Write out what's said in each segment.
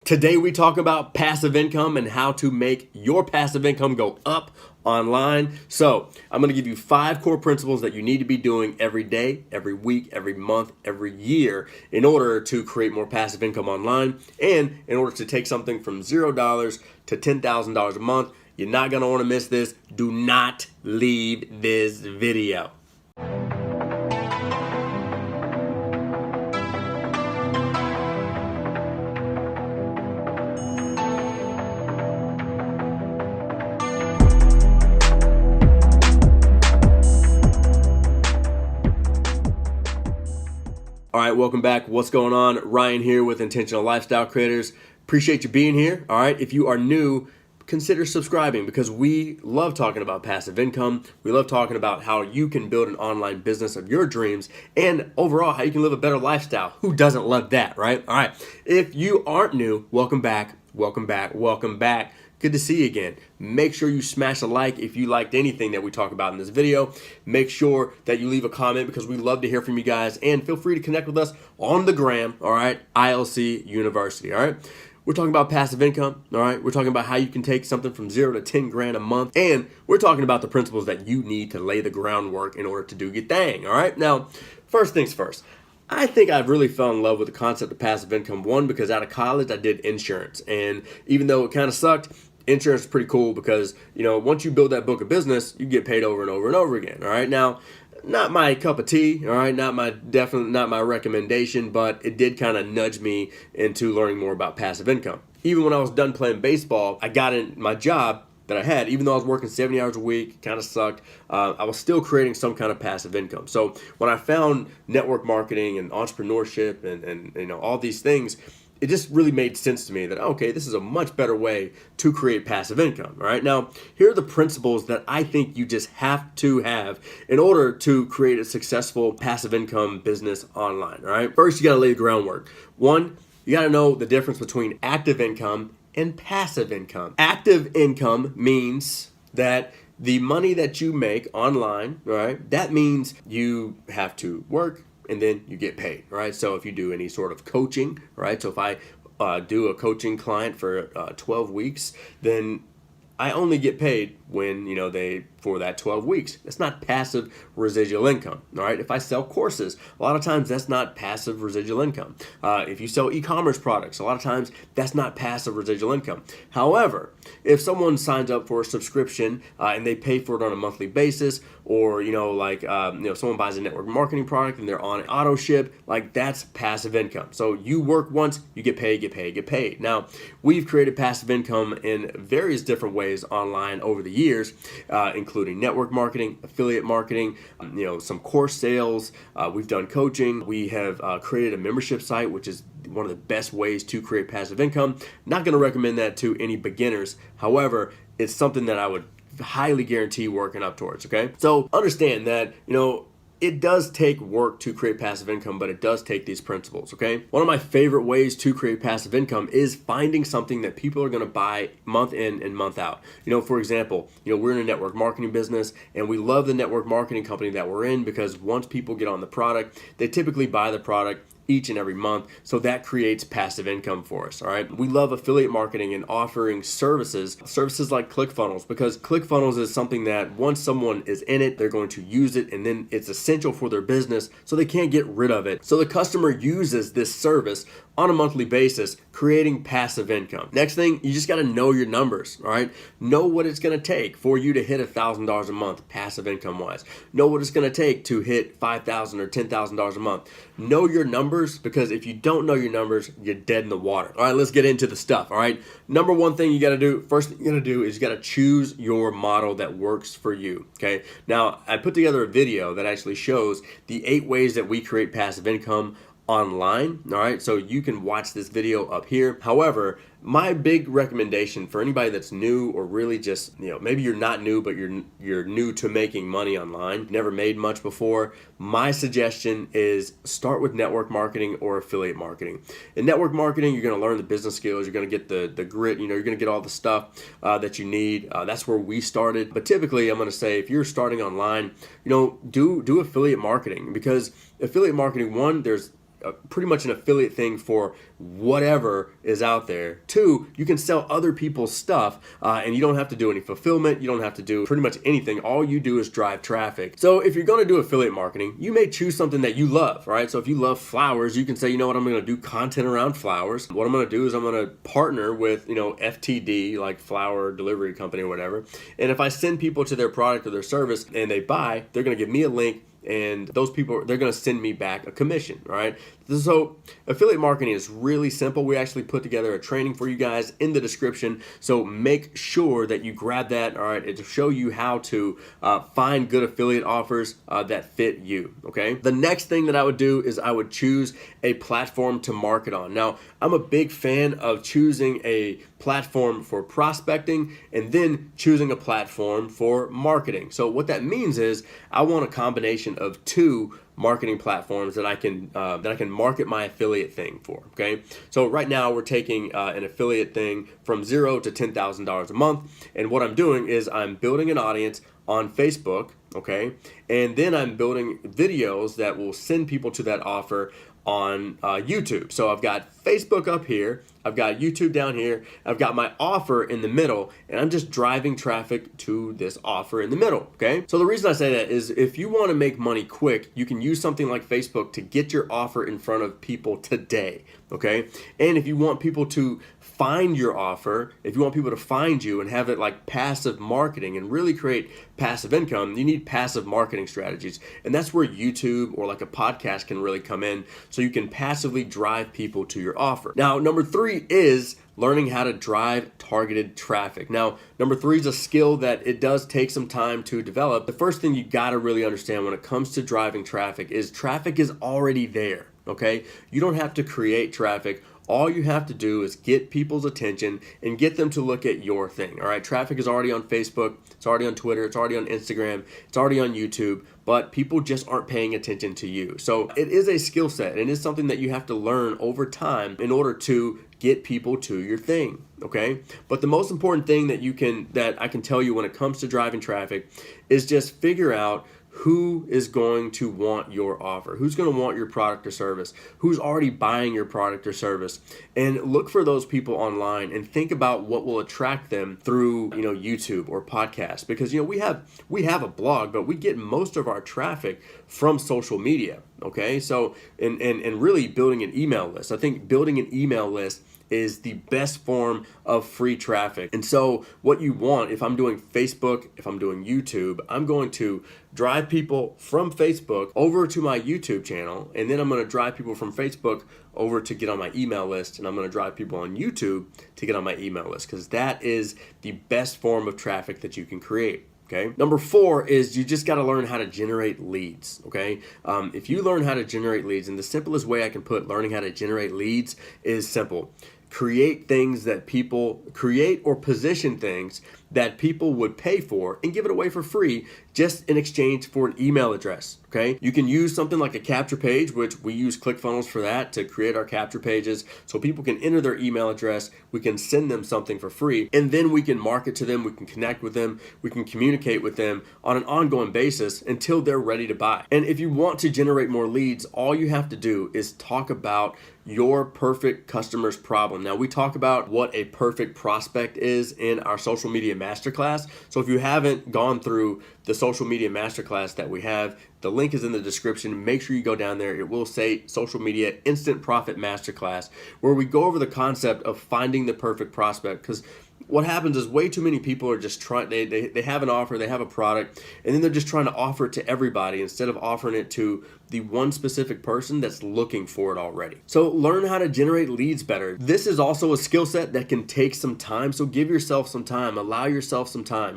Today we talk about passive income and how to make your passive income go up online. So I'm going to give you 5 core principles that you need to be doing every day, every week, every month, every year in order to create more passive income online and in order to take something from $0 to $10,000 a month. You're not going to want to miss this. Do not leave this video. All right, welcome back. What's going on? Ryan here with Intentional Lifestyle Creators. Appreciate you being here. All right, if you are new, consider subscribing because we love talking about passive income. We love talking about how you can build an online business of your dreams and overall how you can live a better lifestyle. Who doesn't love that, right? All right, if you aren't new, welcome back, welcome back, welcome back. Good to see you again. Make sure you smash a like if you liked anything that we talk about in this video. Make sure that you leave a comment because we love to hear from you guys, and feel free to connect with us on the gram, all right? ILC University, all right? We're talking about passive income, all right? We're talking about how you can take something from 0 to 10 grand a month, and we're talking about the principles that you need to lay the groundwork in order to do your thing, all right? Now, first things first. I think I've really fell in love with the concept of passive income. One, because out of college I did insurance, and even though it kind of sucked, insurance is pretty cool because, you know, once you build that book of business, you get paid over and over and over again. All right. Now, not my cup of tea. All right. Definitely not my recommendation, but it did kind of nudge me into learning more about passive income. Even when I was done playing baseball, I got in my job that I had, even though I was working 70 hours a week, kind of sucked. I was still creating some kind of passive income. So when I found network marketing and entrepreneurship and you know, all these things, it just really made sense to me that, okay, this is a much better way to create passive income, all right? Now, here are the principles that I think you just have to have in order to create a successful passive income business online, all right? First, you gotta lay the groundwork. One, you gotta know the difference between active income and passive income. Active income means that the money that you make online, right, that means you have to work, and then you get paid, right? So if you do any sort of coaching, right? So if I do a coaching client for 12 weeks, then I only get paid when, you know, for that 12 weeks. That's not passive residual income, all right? If I sell courses, a lot of times that's not passive residual income. If you sell e-commerce products, a lot of times that's not passive residual income. However, if someone signs up for a subscription and they pay for it on a monthly basis, or, you know, like, someone buys a network marketing product and they're on auto ship, like that's passive income. So you work once, you get paid, get paid, get paid. Now, we've created passive income in various different ways online over the years, including network marketing, affiliate marketing, some course sales. We've done coaching. We have created a membership site, which is one of the best ways to create passive income. Not going to recommend that to any beginners. However, it's something that I would highly guarantee working up towards, okay? So understand that, it does take work to create passive income, but it does take these principles, okay? One of my favorite ways to create passive income is finding something that people are gonna buy month in and month out. For example, we're in a network marketing business and we love the network marketing company that we're in because once people get on the product, they typically buy the product each and every month. So that creates passive income for us, all right? We love affiliate marketing and offering services like ClickFunnels, because ClickFunnels is something that once someone is in it, they're going to use it, and then it's essential for their business, so they can't get rid of it. So the customer uses this service on a monthly basis, creating passive income. Next thing, you just gotta know your numbers, all right? Know what it's gonna take for you to hit $1,000 a month, passive income wise. Know what it's gonna take to hit $5,000 or $10,000 a month. Know your numbers, because if you don't know your numbers, you're dead in the water. All right, let's get into the stuff, all right? Number one thing you gotta do, first thing you gotta do is you gotta choose your model that works for you, okay? Now, I put together a video that actually shows the 8 ways that we create passive income online, all right? So you can watch this video up here. However, my big recommendation for anybody that's new, or really just, maybe you're not new, but you're new to making money online, never made much before, my suggestion is start with network marketing or affiliate marketing. In network marketing, you're gonna learn the business skills, you're gonna get the grit, you're gonna get all the stuff that you need. That's where we started. But typically, I'm gonna say if you're starting online, do affiliate marketing, because affiliate marketing, one, there's pretty much an affiliate thing for whatever is out there. 2, you can sell other people's stuff, and you don't have to do any fulfillment. You don't have to do pretty much anything. All you do is drive traffic. So if you're going to do affiliate marketing, you may choose something that you love, right? So if you love flowers, you can say, you know what, I'm going to do content around flowers. What I'm going to do is I'm going to partner with, FTD, like flower delivery company or whatever. And if I send people to their product or their service and they buy, they're going to give me a link, and those people, they're going to send me back a commission, all right? So affiliate marketing is really simple. We actually put together a training for you guys in the description, so make sure that you grab that, all right, to show you how to find good affiliate offers that fit you, okay? The next thing that I would do is I would choose a platform to market on. Now, I'm a big fan of choosing a platform for prospecting and then choosing a platform for marketing. So what that means is I want a combination of 2 marketing platforms that I can market my affiliate thing for, okay? So right now we're taking an affiliate thing from $0 to $10,000 a month, and what I'm doing is I'm building an audience on Facebook, okay? And then I'm building videos that will send people to that offer on YouTube. So I've got Facebook up here, I've got YouTube down here, I've got my offer in the middle, and I'm just driving traffic to this offer in the middle, okay? So the reason I say that is if you want to make money quick, you can use something like Facebook to get your offer in front of people today, okay? And if you want people to find your offer, if you want people to find you and have it like passive marketing and really create passive income, you need passive marketing strategies. And that's where YouTube or like a podcast can really come in, so you can passively drive people to your offer. Now, number 3 is learning how to drive targeted traffic. Now, number 3 is a skill that it does take some time to develop. The first thing you gotta really understand when it comes to driving traffic is already there, okay? You don't have to create traffic. All you have to do is get people's attention and get them to look at your thing, all right? Traffic is already on Facebook, it's already on Twitter, it's already on Instagram, it's already on YouTube, but people just aren't paying attention to you. So it is a skill set, and it's something that you have to learn over time in order to get people to your thing, okay? But the most important thing that I can tell you when it comes to driving traffic is just figure out who is going to want your offer, who's going to want your product or service, who's already buying your product or service, and look for those people online and think about what will attract them through, YouTube or podcasts, because we have a blog, but we get most of our traffic from social media, okay? So and really building an email list. I think building an email list is the best form of free traffic. And so what you want, if I'm doing Facebook, if I'm doing YouTube, I'm going to drive people from Facebook over to my YouTube channel, and then I'm going to drive people from Facebook over to get on my email list, and I'm going to drive people on YouTube to get on my email list, because that is the best form of traffic that you can create. Okay. Number 4 is you just got to learn how to generate leads. Okay. If you learn how to generate leads, and the simplest way I can put learning how to generate leads is simple. Create or position things that people would pay for and give it away for free just in exchange for an email address, okay? You can use something like a capture page, which we use ClickFunnels for that, to create our capture pages so people can enter their email address, we can send them something for free, and then we can market to them, we can connect with them, we can communicate with them on an ongoing basis until they're ready to buy. And if you want to generate more leads, all you have to do is talk about your perfect customer's problem. Now, we talk about what a perfect prospect is in our social media masterclass. So if you haven't gone through the social media masterclass that we have, the link is in the description. Make sure you go down there. It will say Social Media Instant Profit Masterclass, where we go over the concept of finding the perfect prospect. Because what happens is way too many people are just trying, they have an offer, they have a product, and then they're just trying to offer it to everybody instead of offering it to the one specific person that's looking for it already. So learn how to generate leads better. This is also a skill set that can take some time. So give yourself some time, allow yourself some time.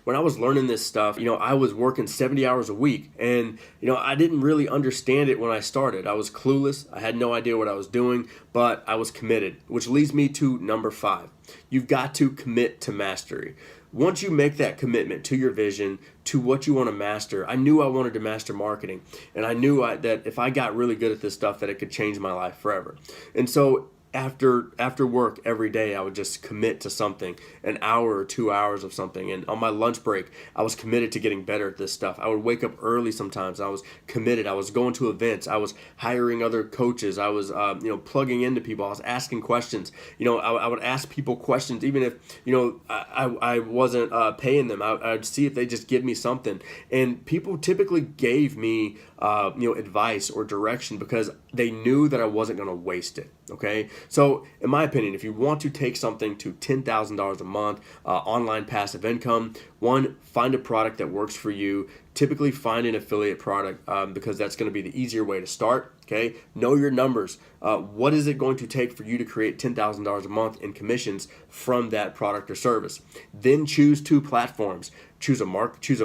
When I was learning this stuff, I was working 70 hours a week, and I didn't really understand it when I started. I was clueless. I had no idea what I was doing, but I was committed, which leads me to number 5. You've got to commit to mastery. Once you make that commitment to your vision, to what you want to master, I knew I wanted to master marketing, and I knew that if I got really good at this stuff, that it could change my life forever. And so after work every day, I would just commit to something, an hour or 2 hours of something. And on my lunch break, I was committed to getting better at this stuff. I would wake up early sometimes. I was committed. I was going to events. I was hiring other coaches. I was, plugging into people. I was asking questions. I would ask people questions, even if, I wasn't paying them. I'd see if they just give me something. And people typically gave me, advice or direction because they knew that I wasn't going to waste it. Okay. So in my opinion, if you want to take something to $10,000 a month, online passive income, one, find a product that works for you. Typically find an affiliate product because that's going to be the easier way to start. Okay. Know your numbers. What is it going to take for you to create $10,000 a month in commissions from that product or service? Then choose two platforms. Choose a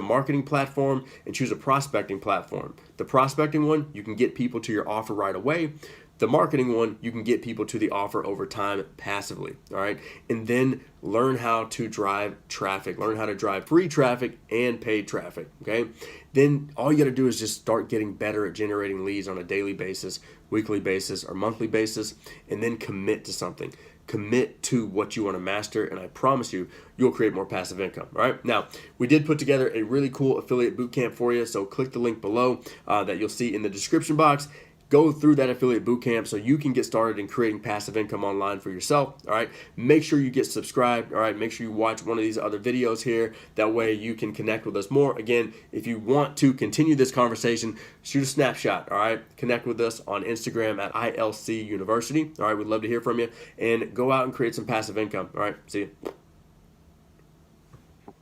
marketing platform and choose a prospecting platform. The prospecting one, you can get people to your offer right away. The marketing one, you can get people to the offer over time passively, all right? And then learn how to drive traffic, learn how to drive free traffic and paid traffic, okay? Then all you gotta do is just start getting better at generating leads on a daily basis, weekly basis, or monthly basis, and then commit to something. Commit to what you want to master, and I promise you, you'll create more passive income. All right. Now, we did put together a really cool affiliate bootcamp for you, so click the link below that you'll see in the description box. Go through that affiliate bootcamp so you can get started in creating passive income online for yourself. All right. Make sure you get subscribed. All right. Make sure you watch one of these other videos here. That way you can connect with us more. Again, if you want to continue this conversation, shoot a snapshot. All right. Connect with us on Instagram at ILC University. All right. We'd love to hear from you, and go out and create some passive income. All right. See you.